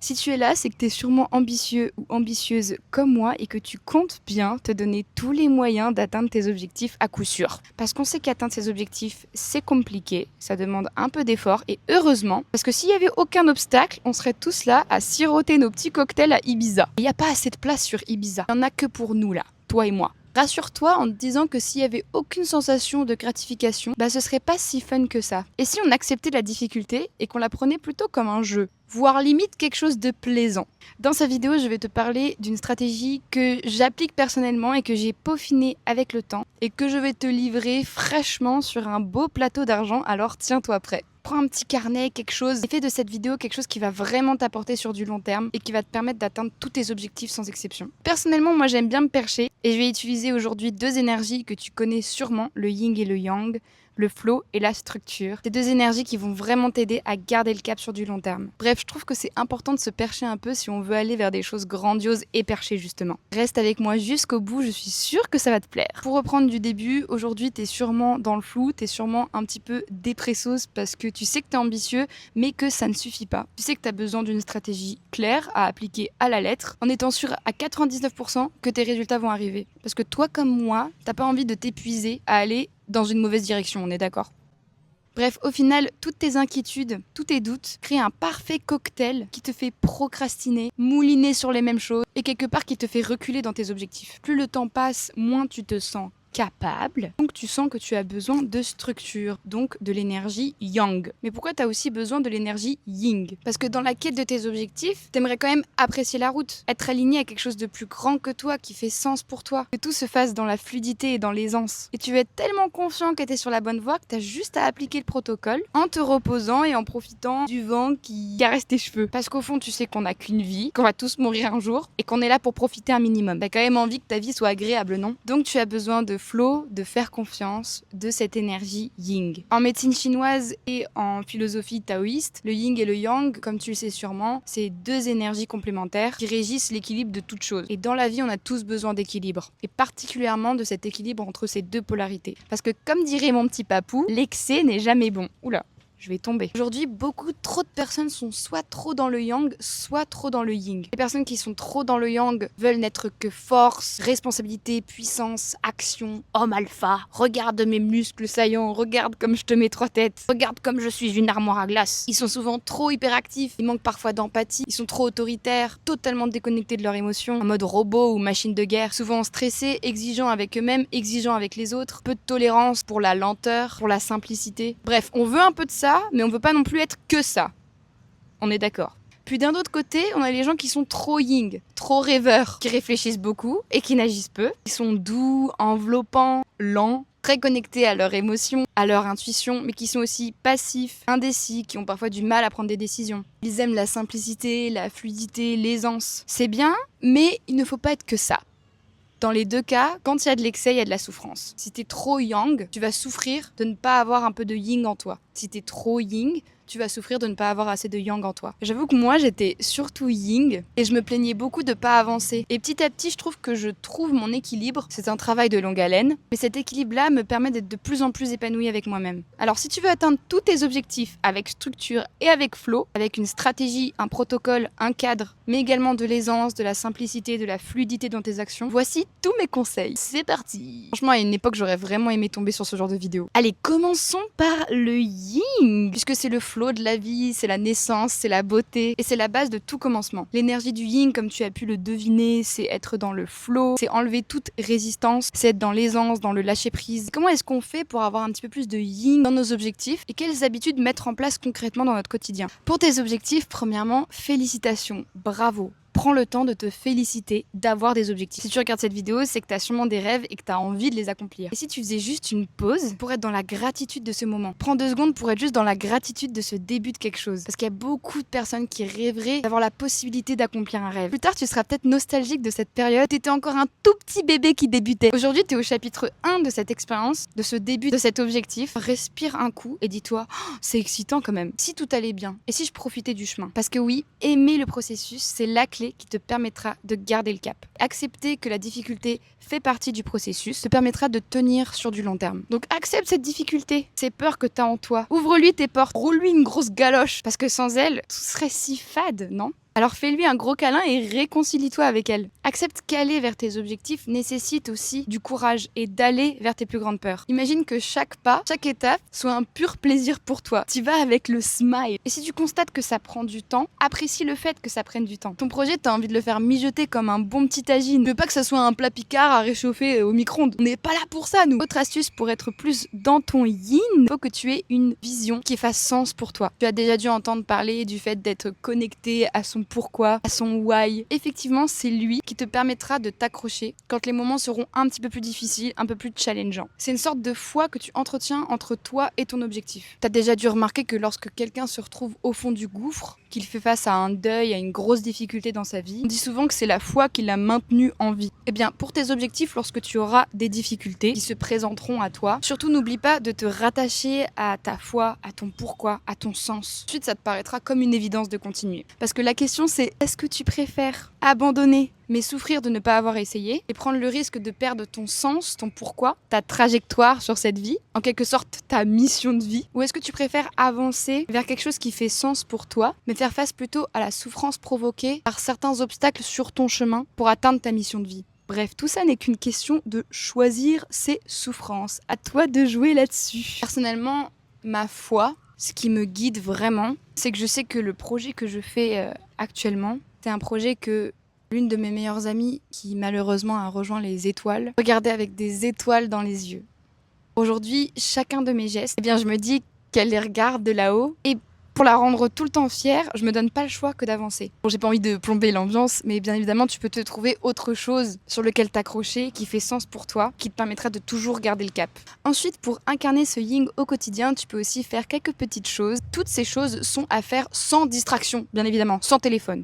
Si tu es là, c'est que tu es sûrement ambitieux ou ambitieuse comme moi et que tu comptes bien te donner tous les moyens d'atteindre tes objectifs à coup sûr. Parce qu'on sait qu'atteindre ses objectifs, c'est compliqué, ça demande un peu d'effort et heureusement, parce que s'il n'y avait aucun obstacle, on serait tous là à siroter nos petits cocktails à Ibiza. Il n'y a pas assez de place sur Ibiza, il n'y en a que pour nous là, toi et moi. Rassure-toi en te disant que s'il y avait aucune sensation de gratification, ce serait pas si fun que ça. Et si on acceptait la difficulté et qu'on la prenait plutôt comme un jeu, voire limite quelque chose de plaisant. Dans cette vidéo, je vais te parler d'une stratégie que j'applique personnellement et que j'ai peaufinée avec le temps et que je vais te livrer fraîchement sur un beau plateau d'argent, alors tiens-toi prêt. Prends un petit carnet, quelque chose, et fais de cette vidéo quelque chose qui va vraiment t'apporter sur du long terme et qui va te permettre d'atteindre tous tes objectifs sans exception. Personnellement, moi j'aime bien me percher et je vais utiliser aujourd'hui deux énergies que tu connais sûrement, le yin et le yang, le flow et la structure. Ces deux énergies qui vont vraiment t'aider à garder le cap sur du long terme. Bref, je trouve que c'est important de se percher un peu si on veut aller vers des choses grandioses et perchées justement. Reste avec moi jusqu'au bout, je suis sûre que ça va te plaire. Pour reprendre du début, aujourd'hui t'es sûrement dans le flou, t'es sûrement un petit peu dépressos parce que tu sais que t'es ambitieux mais que ça ne suffit pas. Tu sais que t'as besoin d'une stratégie claire à appliquer à la lettre en étant sûr à 99% que tes résultats vont arriver. Parce que toi comme moi, t'as pas envie de t'épuiser à aller dans une mauvaise direction, on est d'accord. Bref, au final, toutes tes inquiétudes, tous tes doutes créent un parfait cocktail qui te fait procrastiner, mouliner sur les mêmes choses et quelque part qui te fait reculer dans tes objectifs. Plus le temps passe, moins tu te sens capable, donc tu sens que tu as besoin de structure, donc de l'énergie yang. Mais pourquoi tu as aussi besoin de l'énergie yin? Parce que dans la quête de tes objectifs, t'aimerais quand même apprécier la route, être aligné à quelque chose de plus grand que toi, qui fait sens pour toi, que tout se fasse dans la fluidité et dans l'aisance. Et tu vas être tellement confiant que t'es sur la bonne voie que t'as juste à appliquer le protocole en te reposant et en profitant du vent qui caresse tes cheveux. Parce qu'au fond, tu sais qu'on n'a qu'une vie, qu'on va tous mourir un jour et qu'on est là pour profiter un minimum. T'as quand même envie que ta vie soit agréable, non? Donc tu as besoin de flow, de faire confiance, de cette énergie yin. En médecine chinoise et en philosophie taoïste, le yin et le yang, comme tu le sais sûrement, c'est deux énergies complémentaires qui régissent l'équilibre de toute chose. Et dans la vie, on a tous besoin d'équilibre, et particulièrement de cet équilibre entre ces deux polarités. Parce que comme dirait mon petit papou, l'excès n'est jamais bon. Oula, je vais tomber. Aujourd'hui, trop de personnes sont soit trop dans le yang, soit trop dans le yin. Les personnes qui sont trop dans le yang veulent n'être que force, responsabilité, puissance, action, homme alpha. Regarde mes muscles saillants, regarde comme je te mets 3 têtes, regarde comme je suis une armoire à glace. Ils sont souvent trop hyperactifs, ils manquent parfois d'empathie, ils sont trop autoritaires, totalement déconnectés de leurs émotions, en mode robot ou machine de guerre, souvent stressés, exigeants avec eux-mêmes, exigeants avec les autres, peu de tolérance pour la lenteur, pour la simplicité. Bref, on veut un peu de ça, mais on veut pas non plus être que ça. On est d'accord. Puis d'un autre côté, on a les gens qui sont trop yin, trop rêveurs, qui réfléchissent beaucoup et qui n'agissent peu. Ils sont doux, enveloppants, lents, très connectés à leurs émotions, à leur intuition, mais qui sont aussi passifs, indécis, qui ont parfois du mal à prendre des décisions. Ils aiment la simplicité, la fluidité, l'aisance. C'est bien, mais il ne faut pas être que ça. Dans les deux cas, quand il y a de l'excès, il y a de la souffrance. Si t'es trop yang, tu vas souffrir de ne pas avoir un peu de yin en toi. Si t'es trop yin, tu vas souffrir de ne pas avoir assez de yang en toi. J'avoue que moi, j'étais surtout yin et je me plaignais beaucoup de pas avancer. Et petit à petit, je trouve que je trouve mon équilibre. C'est un travail de longue haleine, mais cet équilibre-là me permet d'être de plus en plus épanouie avec moi-même. Alors si tu veux atteindre tous tes objectifs avec structure et avec flow, avec une stratégie, un protocole, un cadre, mais également de l'aisance, de la simplicité, de la fluidité dans tes actions, voici tous mes conseils. C'est parti! Franchement, à une époque, j'aurais vraiment aimé tomber sur ce genre de vidéo. Allez, commençons par le yin, puisque c'est le flow de la vie, c'est la naissance, c'est la beauté, et c'est la base de tout commencement. L'énergie du yin, comme tu as pu le deviner, c'est être dans le flow, c'est enlever toute résistance, c'est être dans l'aisance, dans le lâcher prise. Comment est-ce qu'on fait pour avoir un petit peu plus de yin dans nos objectifs et quelles habitudes mettre en place concrètement dans notre quotidien? Pour tes objectifs, premièrement, félicitations, bravo. Prends le temps de te féliciter d'avoir des objectifs. Si tu regardes cette vidéo, c'est que tu as sûrement des rêves et que tu as envie de les accomplir. Et si tu faisais juste une pause pour être dans la gratitude de ce moment? Prends 2 secondes pour être juste dans la gratitude de ce début de quelque chose. Parce qu'il y a beaucoup de personnes qui rêveraient d'avoir la possibilité d'accomplir un rêve. Plus tard, tu seras peut-être nostalgique de cette période. Tu étais encore un tout petit bébé qui débutait. Aujourd'hui, tu es au chapitre 1 de cette expérience, de ce début, de cet objectif. Respire un coup et dis-toi, oh, c'est excitant quand même. Si tout allait bien et si je profitais du chemin? Parce que oui, aimer le processus, c'est la clé qui te permettra de garder le cap. Accepter que la difficulté fait partie du processus te permettra de tenir sur du long terme. Donc accepte cette difficulté, ces peurs que tu as en toi. Ouvre-lui tes portes, roule-lui une grosse galoche, parce que sans elle, tout serait si fade, non? Alors fais-lui un gros câlin et réconcilie-toi avec elle. Accepte qu'aller vers tes objectifs nécessite aussi du courage et d'aller vers tes plus grandes peurs. Imagine que chaque pas, chaque étape soit un pur plaisir pour toi. Tu vas avec le smile. Et si tu constates que ça prend du temps, apprécie le fait que ça prenne du temps. Ton projet, t'as envie de le faire mijoter comme un bon petit tagine. Ne veux pas que ça soit un plat picard à réchauffer au micro-ondes. On n'est pas là pour ça, nous. Autre astuce pour être plus dans ton yin, il faut que tu aies une vision qui fasse sens pour toi. Tu as déjà dû entendre parler du fait d'être connecté à son pourquoi, à son why. Effectivement, c'est lui qui te permettra de t'accrocher quand les moments seront un petit peu plus difficiles, un peu plus challengeants. C'est une sorte de foi que tu entretiens entre toi et ton objectif. T'as déjà dû remarquer que lorsque quelqu'un se retrouve au fond du gouffre, qu'il fait face à un deuil, à une grosse difficulté dans sa vie, on dit souvent que c'est la foi qui l'a maintenu en vie. Eh bien, pour tes objectifs, lorsque tu auras des difficultés qui se présenteront à toi, surtout n'oublie pas de te rattacher à ta foi, à ton pourquoi, à ton sens. Ensuite, ça te paraîtra comme une évidence de continuer. Parce que la question c'est, est-ce que tu préfères abandonner mais souffrir de ne pas avoir essayé et prendre le risque de perdre ton sens, ton pourquoi, ta trajectoire sur cette vie, en quelque sorte ta mission de vie? Ou est-ce que tu préfères avancer vers quelque chose qui fait sens pour toi, mais faire face plutôt à la souffrance provoquée par certains obstacles sur ton chemin pour atteindre ta mission de vie? Bref, tout ça n'est qu'une question de choisir ses souffrances. À toi de jouer là-dessus. Personnellement, ma foi, ce qui me guide vraiment, c'est que je sais que le projet que je fais actuellement, c'est un projet que l'une de mes meilleures amies, qui malheureusement a rejoint les étoiles, regardait avec des étoiles dans les yeux. Aujourd'hui, chacun de mes gestes, eh bien, je me dis qu'elle les regarde de là-haut et pour la rendre tout le temps fière, je me donne pas le choix que d'avancer. Bon, j'ai pas envie de plomber l'ambiance, mais bien évidemment, tu peux te trouver autre chose sur lequel t'accrocher, qui fait sens pour toi, qui te permettra de toujours garder le cap. Ensuite, pour incarner ce yin au quotidien, tu peux aussi faire quelques petites choses. Toutes ces choses sont à faire sans distraction, bien évidemment, sans téléphone.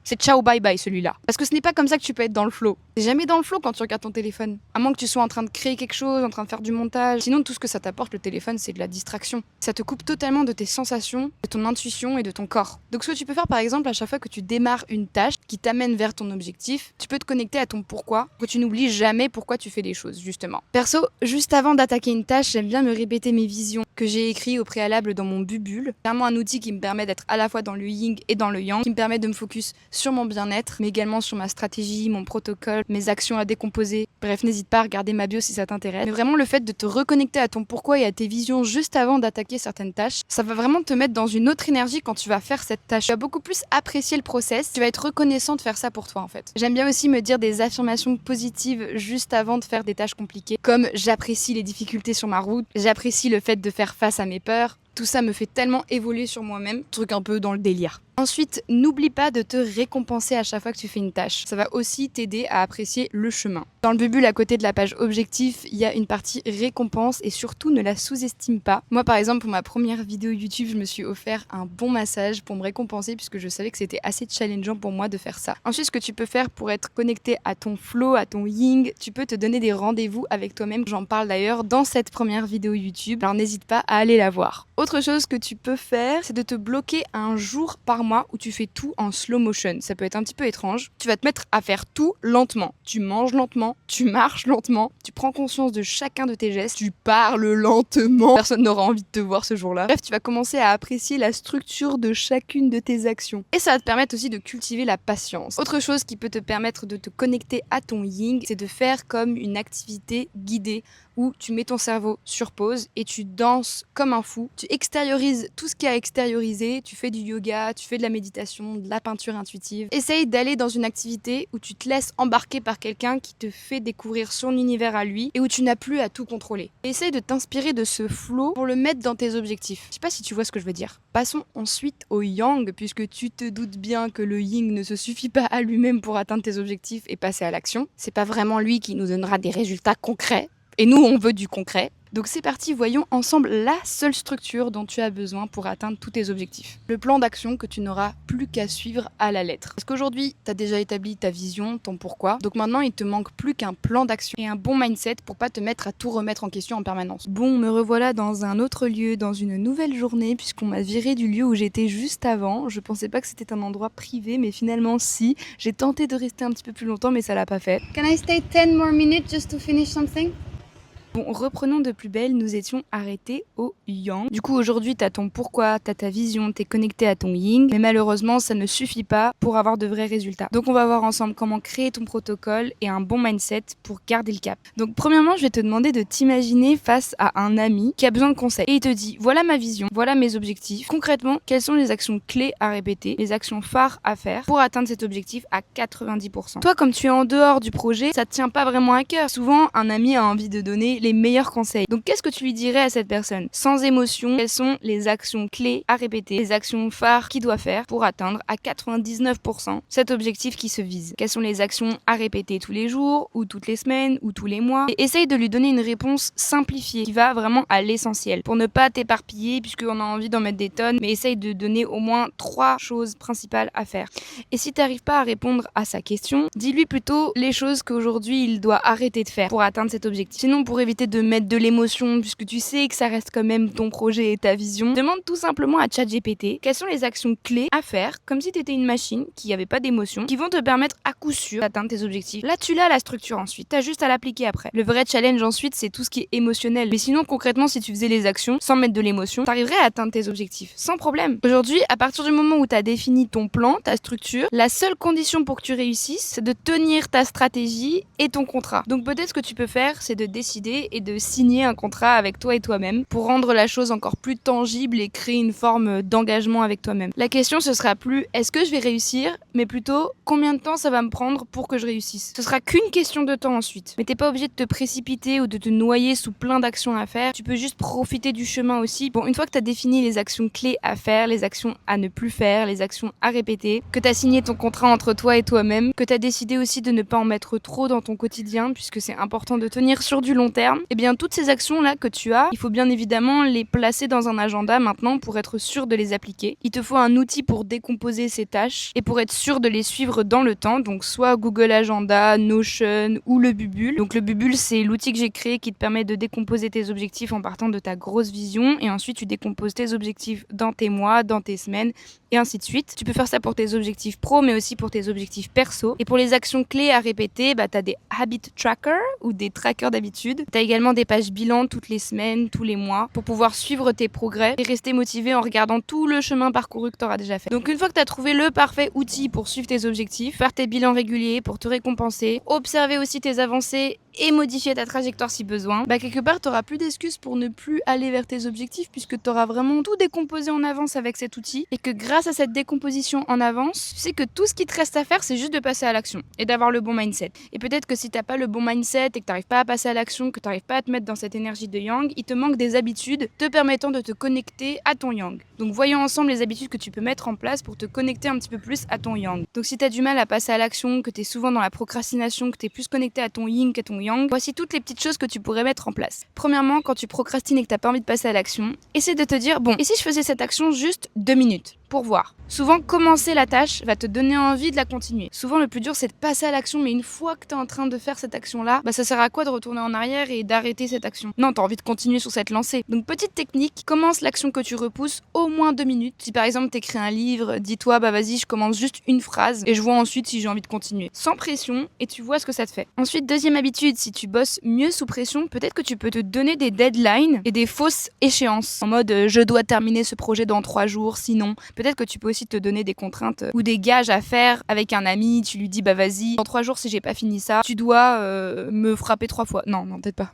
C'est ciao bye bye celui-là. Parce que ce n'est pas comme ça que tu peux être dans le flow. T'es jamais dans le flow quand tu regardes ton téléphone. À moins que tu sois en train de créer quelque chose, en train de faire du montage. Sinon, tout ce que ça t'apporte, le téléphone, c'est de la distraction. Ça te coupe totalement de tes sensations, de ton intuition et de ton corps. Donc ce que tu peux faire par exemple, à chaque fois que tu démarres une tâche qui t'amène vers ton objectif, tu peux te connecter à ton pourquoi, que tu n'oublies jamais pourquoi tu fais les choses, justement. Perso, juste avant d'attaquer une tâche, j'aime bien me répéter mes visions que j'ai écrites au préalable dans mon bubule. C'est vraiment un outil qui me permet d'être à la fois dans le yin et dans le yang, qui me permet de me focus sur mon bien-être, mais également sur ma stratégie, mon protocole, mes actions à décomposer. Bref, n'hésite pas à regarder ma bio si ça t'intéresse. Mais vraiment, le fait de te reconnecter à ton pourquoi et à tes visions juste avant d'attaquer certaines tâches, ça va vraiment te mettre dans une autre énergie quand tu vas faire cette tâche. Tu vas beaucoup plus apprécier le process, tu vas être reconnaissant de faire ça pour toi en fait. J'aime bien aussi me dire des affirmations positives juste avant de faire des tâches compliquées, comme j'apprécie les difficultés sur ma route, j'apprécie le fait de faire face à mes peurs. Tout ça me fait tellement évoluer sur moi-même, truc un peu dans le délire. Ensuite, n'oublie pas de te récompenser à chaque fois que tu fais une tâche. Ça va aussi t'aider à apprécier le chemin. Dans le bubule, à côté de la page objectif, il y a une partie récompense et surtout ne la sous-estime pas. Moi, par exemple, pour ma première vidéo YouTube, je me suis offert un bon massage pour me récompenser puisque je savais que c'était assez challengeant pour moi de faire ça. Ensuite, ce que tu peux faire pour être connecté à ton flow, à ton yin, tu peux te donner des rendez-vous avec toi-même. J'en parle d'ailleurs dans cette première vidéo YouTube, alors n'hésite pas à aller la voir. Autre chose que tu peux faire, c'est de te bloquer un jour par mois où tu fais tout en slow motion. Ça peut être un petit peu étrange. Tu vas te mettre à faire tout lentement. Tu manges lentement, tu marches lentement, tu prends conscience de chacun de tes gestes, tu parles lentement. Personne n'aura envie de te voir ce jour-là. Bref, tu vas commencer à apprécier la structure de chacune de tes actions. Et ça va te permettre aussi de cultiver la patience. Autre chose qui peut te permettre de te connecter à ton yin, c'est de faire comme une activité guidée où tu mets ton cerveau sur pause et tu danses comme un fou. Tu extériorises tout ce qu'il y a à extérioriser. Tu fais du yoga, tu fais de la méditation, de la peinture intuitive. Essaye d'aller dans une activité où tu te laisses embarquer par quelqu'un qui te fait découvrir son univers à lui et où tu n'as plus à tout contrôler. Essaye de t'inspirer de ce flow pour le mettre dans tes objectifs. Je sais pas si tu vois ce que je veux dire. Passons ensuite au yang, puisque tu te doutes bien que le yin ne se suffit pas à lui-même pour atteindre tes objectifs et passer à l'action. C'est pas vraiment lui qui nous donnera des résultats concrets. Et nous, on veut du concret. Donc c'est parti, voyons ensemble la seule structure dont tu as besoin pour atteindre tous tes objectifs. Le plan d'action que tu n'auras plus qu'à suivre à la lettre. Parce qu'aujourd'hui, tu as déjà établi ta vision, ton pourquoi. Donc maintenant, il te manque plus qu'un plan d'action et un bon mindset pour pas te mettre à tout remettre en question en permanence. Bon, me revoilà dans un autre lieu, dans une nouvelle journée, puisqu'on m'a viré du lieu où j'étais juste avant. Je pensais pas que c'était un endroit privé, mais finalement si. J'ai tenté de rester un petit peu plus longtemps, mais ça l'a pas fait. Can I stay 10 more minutes just to finish something? Bon, reprenons de plus belle, nous étions arrêtés au yang. Du coup, aujourd'hui, t'as ton pourquoi, t'as ta vision, t'es connecté à ton yin, mais malheureusement, ça ne suffit pas pour avoir de vrais résultats. Donc, on va voir ensemble comment créer ton protocole et un bon mindset pour garder le cap. Donc, premièrement, je vais te demander de t'imaginer face à un ami qui a besoin de conseils. Et il te dit, voilà ma vision, voilà mes objectifs. Concrètement, quelles sont les actions clés à répéter, les actions phares à faire pour atteindre cet objectif à 90%. Toi, comme tu es en dehors du projet, ça te tient pas vraiment à cœur. Souvent, un ami a envie de donner les meilleurs conseils. Donc, qu'est-ce que tu lui dirais à cette personne? Sans émotion, quelles sont les actions clés à répéter, les actions phares qu'il doit faire pour atteindre à 99% cet objectif qui se vise? Quelles sont les actions à répéter tous les jours, ou toutes les semaines, ou tous les mois? Et essaye de lui donner une réponse simplifiée qui va vraiment à l'essentiel pour ne pas t'éparpiller puisqu'on a envie d'en mettre des tonnes, mais essaye de donner au moins 3 choses principales à faire. Et si tu n'arrives pas à répondre à sa question, dis-lui plutôt les choses qu'aujourd'hui il doit arrêter de faire pour atteindre cet objectif. Sinon, pour éviter de mettre de l'émotion, puisque tu sais que ça reste quand même ton projet et ta vision, demande tout simplement à ChatGPT quelles sont les actions clés à faire, comme si tu étais une machine qui n'avait pas d'émotion, qui vont te permettre à coup sûr d'atteindre tes objectifs. Là, tu l'as la structure ensuite, t'as juste à l'appliquer après. Le vrai challenge ensuite, c'est tout ce qui est émotionnel. Mais sinon, concrètement, si tu faisais les actions sans mettre de l'émotion, t'arriverais à atteindre tes objectifs sans problème. Aujourd'hui, à partir du moment où t'as défini ton plan, ta structure, la seule condition pour que tu réussisses, c'est de tenir ta stratégie et ton contrat. Donc peut-être ce que tu peux faire, c'est de décider et de signer un contrat avec toi et toi-même pour rendre la chose encore plus tangible et créer une forme d'engagement avec toi-même. La question, ce sera plus est-ce que je vais réussir, mais plutôt combien de temps ça va me prendre pour que je réussisse. Ce sera qu'une question de temps ensuite. Mais t'es pas obligé de te précipiter ou de te noyer sous plein d'actions à faire. Tu peux juste profiter du chemin aussi. Bon, une fois que t'as défini les actions clés à faire, les actions à ne plus faire, les actions à répéter, que t'as signé ton contrat entre toi et toi-même, que t'as décidé aussi de ne pas en mettre trop dans ton quotidien, puisque c'est important de tenir sur du long terme, et bien toutes ces actions-là que tu as, il faut bien évidemment les placer dans un agenda maintenant pour être sûr de les appliquer. Il te faut un outil pour décomposer ces tâches et pour être sûr de les suivre dans le temps, donc soit Google Agenda, Notion ou le Bubule. Donc le Bubule, c'est l'outil que j'ai créé qui te permet de décomposer tes objectifs en partant de ta grosse vision, et ensuite tu décomposes tes objectifs dans tes mois, dans tes semaines, et ainsi de suite. Tu peux faire ça pour tes objectifs pro, mais aussi pour tes objectifs perso. Et pour les actions clés à répéter, t'as des habit trackers ou des trackers d'habitude. T'as également des pages bilan toutes les semaines, tous les mois, pour pouvoir suivre tes progrès et rester motivé en regardant tout le chemin parcouru que t'auras déjà fait. Donc une fois que t'as trouvé le parfait outil pour suivre tes objectifs, faire tes bilans réguliers pour te récompenser, observer aussi tes avancées et modifier ta trajectoire si besoin, quelque part t'auras plus d'excuses pour ne plus aller vers tes objectifs, puisque t'auras vraiment tout décomposé en avance avec cet outil, et que grâce à cette décomposition en avance, tu sais que tout ce qui te reste à faire, c'est juste de passer à l'action et d'avoir le bon mindset. Et peut-être que si t'as pas le bon mindset et que t'arrives pas à passer à l'action, que t'arrives pas à te mettre dans cette énergie de yang, il te manque des habitudes te permettant de te connecter à ton yang. Donc voyons ensemble les habitudes que tu peux mettre en place pour te connecter un petit peu plus à ton yang. Donc si t'as du mal à passer à l'action, que t'es souvent dans la procrastination, que t'es plus connecté à ton yin qu'à ton yang, voici toutes les petites choses que tu pourrais mettre en place. Premièrement, quand tu procrastines et que t'as pas envie de passer à l'action, essaie de te dire, bon, et si je faisais cette action juste 2 minutes pour voir. Souvent, commencer la tâche va te donner envie de la continuer. Souvent, le plus dur, c'est de passer à l'action, mais une fois que t'es en train de faire cette action-là, ça sert à quoi de retourner en arrière et d'arrêter cette action? Non, t'as envie de continuer sur cette lancée. Donc, petite technique, commence l'action que tu repousses au moins 2 minutes. Si par exemple, t'écris un livre, dis-toi, vas-y, je commence juste une phrase et je vois ensuite si j'ai envie de continuer. Sans pression, et tu vois ce que ça te fait. Ensuite, deuxième habitude, si tu bosses mieux sous pression, peut-être que tu peux te donner des deadlines et des fausses échéances. En mode, je dois terminer ce projet dans 3 jours, sinon... Peut-être que tu peux aussi te donner des contraintes ou des gages à faire avec un ami. Tu lui dis, vas-y, dans 3 jours, si j'ai pas fini ça, tu dois me frapper 3 fois. Non, peut-être pas.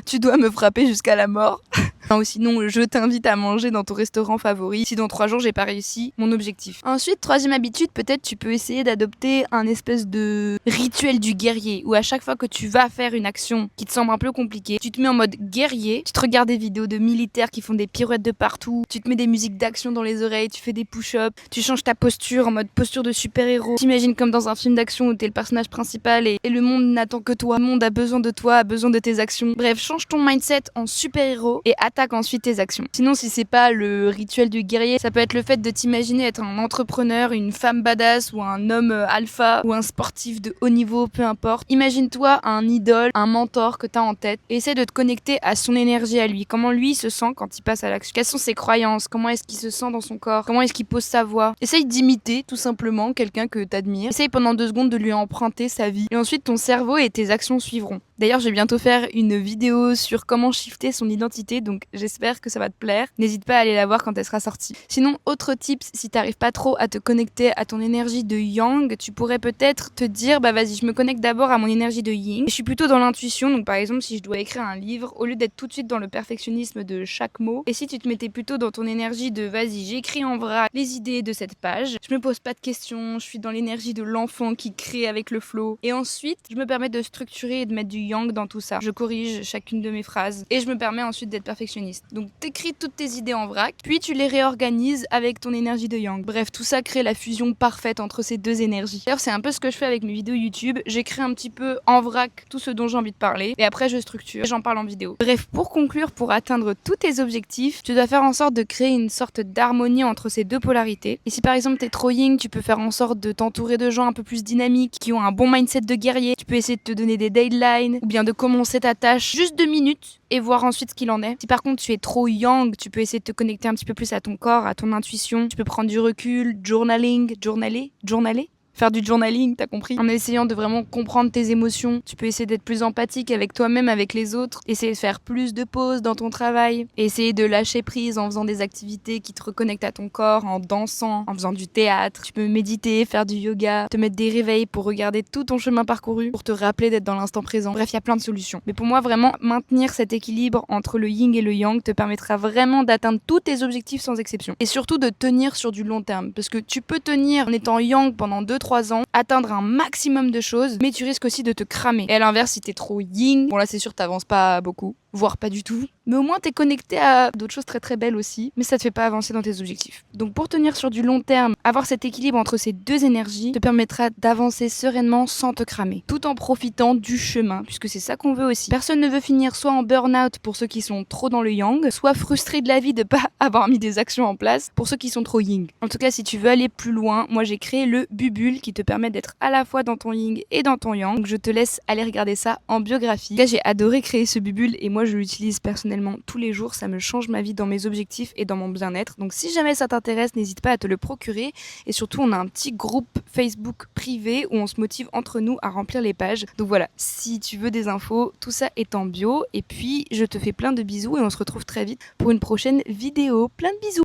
Tu dois me frapper jusqu'à la mort. Ou sinon, je t'invite à manger dans ton restaurant favori si dans 3 jours j'ai pas réussi mon objectif. Ensuite, troisième habitude, peut-être tu peux essayer d'adopter un espèce de rituel du guerrier, où à chaque fois que tu vas faire une action qui te semble un peu compliquée, tu te mets en mode guerrier, tu te regardes des vidéos de militaires qui font des pirouettes de partout, tu te mets des musiques d'action dans les oreilles, tu fais des push-ups, tu changes ta posture en mode posture de super-héros. T'imagines comme dans un film d'action où t'es le personnage principal et le monde n'attend que toi. Le monde a besoin de toi, a besoin de tes actions. Bref, change ton mindset en super-héros et attaque ensuite tes actions. Sinon, si c'est pas le rituel du guerrier, ça peut être le fait de t'imaginer être un entrepreneur, une femme badass ou un homme alpha ou un sportif de haut niveau, peu importe. Imagine-toi un idole, un mentor que t'as en tête et essaie de te connecter à son énergie à lui. Comment lui se sent quand il passe à l'action? Quelles sont ses croyances? Comment est-ce qu'il se sent dans son corps? Comment est-ce qu'il pose sa voix? Essaye d'imiter tout simplement quelqu'un que t'admires. Essaye pendant 2 secondes de lui emprunter sa vie et ensuite ton cerveau et tes actions suivront. D'ailleurs, je vais bientôt faire une vidéo sur comment shifter son identité, donc j'espère que ça va te plaire. N'hésite pas à aller la voir quand elle sera sortie. Sinon, autre tips, si t'arrives pas trop à te connecter à ton énergie de yang, tu pourrais peut-être te dire, bah vas-y, je me connecte d'abord à mon énergie de yin. Je suis plutôt dans l'intuition, donc par exemple, si je dois écrire un livre, au lieu d'être tout de suite dans le perfectionnisme de chaque mot, et si tu te mettais plutôt dans ton énergie de, vas-y, j'écris en vrac les idées de cette page, je me pose pas de questions, je suis dans l'énergie de l'enfant qui crée avec le flow, et ensuite, je me permets de structurer et de mettre du yang dans tout ça. Je corrige chacune de mes phrases et je me permets ensuite d'être perfectionniste. Donc t'écris toutes tes idées en vrac, puis tu les réorganises avec ton énergie de yang. Bref, tout ça crée la fusion parfaite entre ces deux énergies. D'ailleurs, c'est un peu ce que je fais avec mes vidéos YouTube. J'écris un petit peu en vrac tout ce dont j'ai envie de parler et après je structure et j'en parle en vidéo. Bref, pour conclure, pour atteindre tous tes objectifs, tu dois faire en sorte de créer une sorte d'harmonie entre ces deux polarités. Et si par exemple t'es trop yin, tu peux faire en sorte de t'entourer de gens un peu plus dynamiques, qui ont un bon mindset de guerrier. Tu peux essayer de te donner des deadlines ou bien de commencer ta tâche juste 2 minutes et voir ensuite ce qu'il en est. Si par contre tu es trop yang, tu peux essayer de te connecter un petit peu plus à ton corps, à ton intuition. Tu peux prendre du recul, journaler. Faire du journaling, t'as compris? En essayant de vraiment comprendre tes émotions. Tu peux essayer d'être plus empathique avec toi-même, avec les autres. Essayer de faire plus de pauses dans ton travail. Essayer de lâcher prise en faisant des activités qui te reconnectent à ton corps, en dansant, en faisant du théâtre. Tu peux méditer, faire du yoga, te mettre des réveils pour regarder tout ton chemin parcouru, pour te rappeler d'être dans l'instant présent. Bref, il y a plein de solutions. Mais pour moi, vraiment, maintenir cet équilibre entre le yin et le yang te permettra vraiment d'atteindre tous tes objectifs sans exception. Et surtout de tenir sur du long terme. Parce que tu peux tenir en étant yang pendant 2-3 ans, atteindre un maximum de choses, mais tu risques aussi de te cramer. Et à l'inverse, si t'es trop yin, bon là c'est sûr t'avances pas beaucoup, voire pas du tout, mais au moins t'es connecté à d'autres choses très très belles aussi, mais ça te fait pas avancer dans tes objectifs. Donc pour tenir sur du long terme, avoir cet équilibre entre ces deux énergies te permettra d'avancer sereinement sans te cramer, tout en profitant du chemin, puisque c'est ça qu'on veut aussi. Personne ne veut finir soit en burn-out pour ceux qui sont trop dans le yang, soit frustré de la vie de pas avoir mis des actions en place pour ceux qui sont trop yin. En tout cas, si tu veux aller plus loin, moi j'ai créé le Bubule qui te permet d'être à la fois dans ton yin et dans ton yang. Donc je te laisse aller regarder ça en biographie. Là, j'ai adoré créer ce Bubule et moi je l'utilise personnellement tous les jours. Ça me change ma vie dans mes objectifs et dans mon bien-être. Donc si jamais ça t'intéresse, n'hésite pas à te le procurer. Et surtout, on a un petit groupe Facebook privé où on se motive entre nous à remplir les pages. Donc voilà, si tu veux des infos, tout ça est en bio. Et puis, je te fais plein de bisous et on se retrouve très vite pour une prochaine vidéo. Plein de bisous!